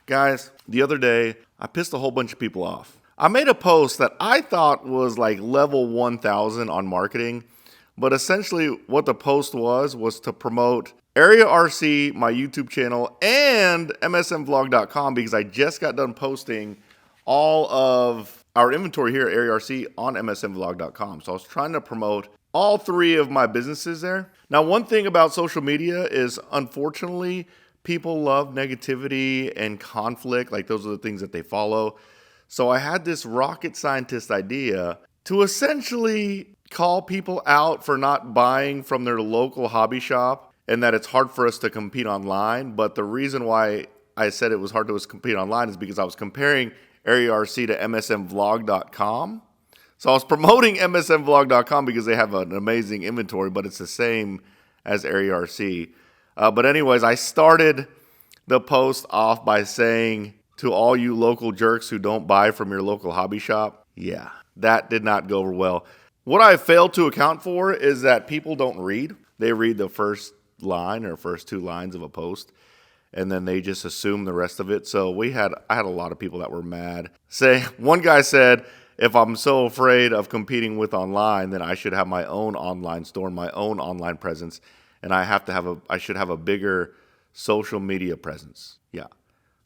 Guys, the other day, I pissed a whole bunch of people off. I made a post that I thought was like level 1000 on marketing, but essentially what the post was to promote Area RC, my YouTube channel, and msmvlog.com because I just got done posting all of our inventory here at Area RC on msmvlog.com. So I was trying to promote all three of my businesses there. Now, one thing about social media is, unfortunately, people love negativity and conflict. Like, those are the things that they follow. So I had this rocket scientist idea to essentially call people out for not buying from their local hobby shop and that it's hard for us to compete online. But the reason why I said it was hard to compete online is because I was comparing Area RC to msmvlog.com. So I was promoting msmvlog.com because they have an amazing inventory, but it's the same as Area RC. But anyways, I started the post off by saying to all you local jerks who don't buy from your local hobby shop, yeah, that did not go over well. What I failed to account for is that people don't read. They read the first line or first two lines of a post, and then they just assume the rest of it. So I had a lot of people that were mad. One guy said, if I'm so afraid of competing with online, then I should have my own online store, my own online presence, and I should have a bigger social media presence. Yeah,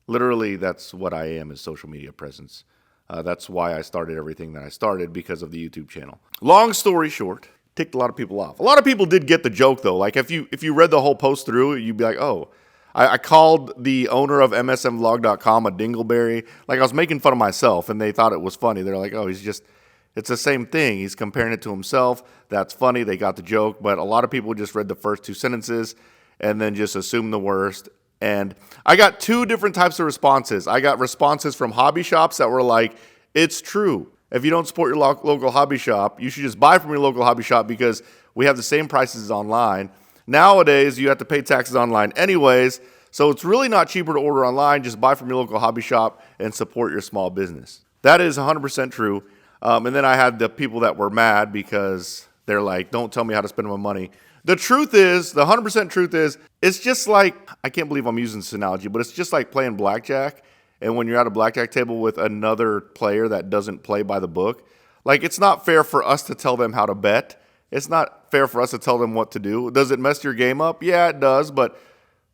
literally, that's what I am, is social media presence. That's why I started everything that I started, because of the YouTube channel. Long story short, ticked a lot of people off. A lot of people did get the joke though. Like, if you read the whole post through, you'd be like, oh, I called the owner of msmvlog.com a dingleberry. Like, I was making fun of myself, and they thought it was funny. They're like, oh, it's the same thing. He's comparing it to himself. That's funny. They got the joke. But a lot of people just read the first two sentences and then just assumed the worst. And I got two different types of responses. I got responses from hobby shops that were like, it's true. If you don't support your local hobby shop, you should just buy from your local hobby shop because we have the same prices online. Nowadays, you have to pay taxes online anyways, so it's really not cheaper to order online. Just buy from your local hobby shop and support your small business. That is 100% true. And then I had the people that were mad because they're like, don't tell me how to spend my money. The truth is, the 100% truth is, it's just like, I can't believe I'm using this analogy, but it's just like playing blackjack. And when you're at a blackjack table with another player that doesn't play by the book, like, it's not fair for us to tell them how to bet. It's not fair for us to tell them what to do. Does it mess your game up? Yeah, it does. But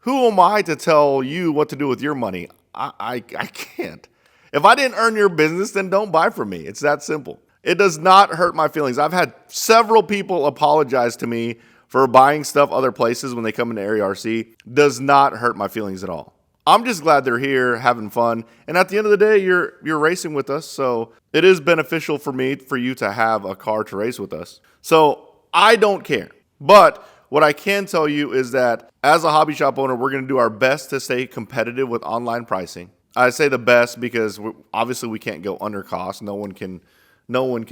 who am I to tell you what to do with your money? I can't. If I didn't earn your business, then don't buy from me. It's that simple. It does not hurt my feelings. I've had several people apologize to me for buying stuff other places when they come into Area RC. Does not hurt my feelings at all. I'm just glad they're here having fun. And at the end of the day, you're racing with us. So it is beneficial for you to have a car to race with us. So I don't care. But what I can tell you is that as a hobby shop owner, we're going to do our best to stay competitive with online pricing. I say the best because obviously we can't go under cost. No one can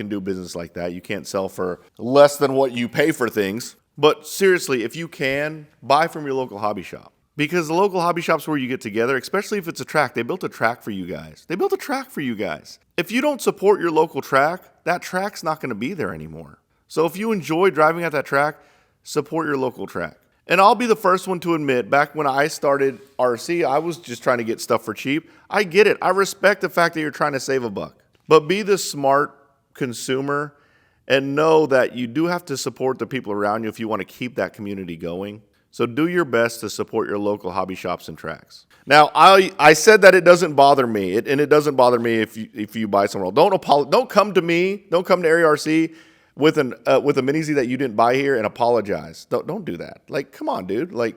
do business like that. You can't sell for less than what you pay for things. But seriously, if you can, buy from your local hobby shop. Because the local hobby shops where you get together, especially if it's a track, they built a track for you guys. If you don't support your local track, that track's not going to be there anymore. So if you enjoy driving at that track, support your local track. And I'll be the first one to admit, back when I started RC, I was just trying to get stuff for cheap. I get it. I respect the fact that you're trying to save a buck. But be the smart consumer and know that you do have to support the people around you if you want to keep that community going. So do your best to support your local hobby shops and tracks. Now, I said that it doesn't bother me, and it doesn't bother me if you buy somewhere else. Don't come to me. Don't come to Area RC with a Mini Z that you didn't buy here and apologize. Don't do that. Like, come on, dude. Like,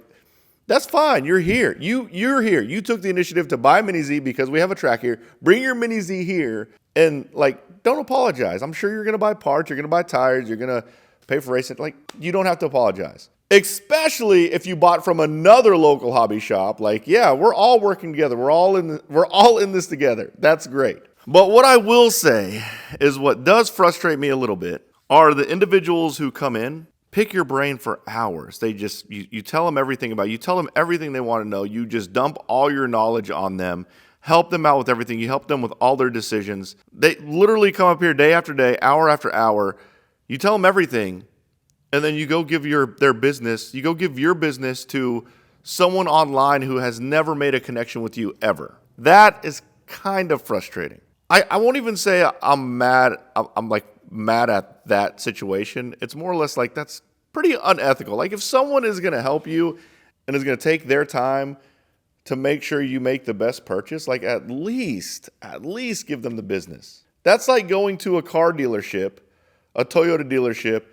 that's fine. You're here. You're here. You took the initiative to buy a Mini Z because we have a track here. Bring your Mini Z here and, like, don't apologize. I'm sure you're going to buy parts. You're going to buy tires. You're going to pay for racing. Like, you don't have to apologize. Especially if you bought from another local hobby shop. Like, yeah, we're all working together. We're all in this together. That's great. But what I will say is what does frustrate me a little bit are the individuals who come in, pick your brain for hours. They just, you tell them everything about you. Tell them everything they want to know. You just dump all your knowledge on them. Help them out with everything. You help them with all their decisions. They literally come up here day after day, hour after hour. You tell them everything. And then you go give your business to someone online who has never made a connection with you ever. That is kind of frustrating. I won't even say I'm mad. I'm like mad at that situation. It's more or less like that's pretty unethical. Like if someone is going to help you and is going to take their time to make sure you make the best purchase, like at least give them the business. That's like going to a car dealership, a Toyota dealership,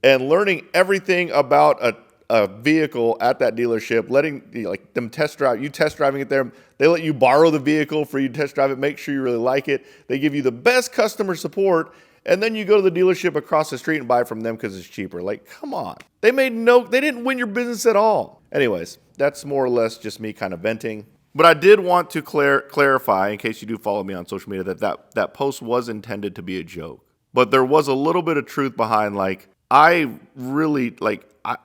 and learning everything about a vehicle at that dealership, letting like them test drive, you test driving it there. They let you borrow the vehicle for you to test drive it, make sure you really like it. They give you the best customer support, and then you go to the dealership across the street and buy from them because it's cheaper. Like, come on. They didn't win your business at all. Anyways, that's more or less just me kind of venting. But I did want to clarify, in case you do follow me on social media, that post was intended to be a joke. But there was a little bit of truth behind, like, I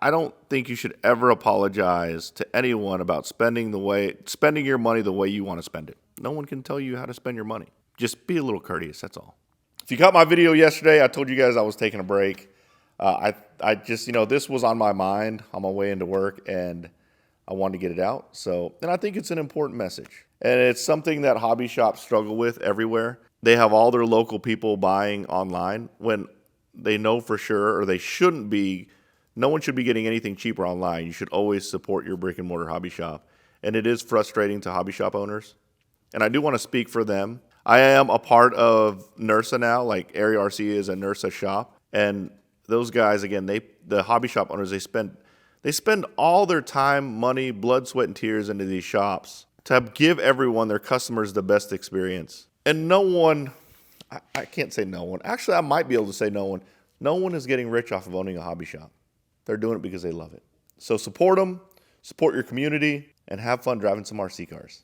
don't think you should ever apologize to anyone about spending your money the way you want to spend it. No one can tell you how to spend your money. Just be a little courteous, that's all. If you caught my video yesterday, I told you guys I was taking a break. I just, this was on my mind on my way into work, and I wanted to get it out. And I think it's an important message. And it's something that hobby shops struggle with everywhere. They have all their local people buying online when they know for sure, or they shouldn't be. No one should be getting anything cheaper online. You should always support your brick and mortar hobby shop. And it is frustrating to hobby shop owners. And I do want to speak for them. I am a part of NERSA now, like Area RC is a NERSA shop. And those guys, again, the hobby shop owners, they spend all their time, money, blood, sweat, and tears into these shops to give everyone, their customers, the best experience. And no one, I can't say no one. Actually, I might be able to say no one. No one is getting rich off of owning a hobby shop. They're doing it because they love it. So support them, support your community, and have fun driving some RC cars.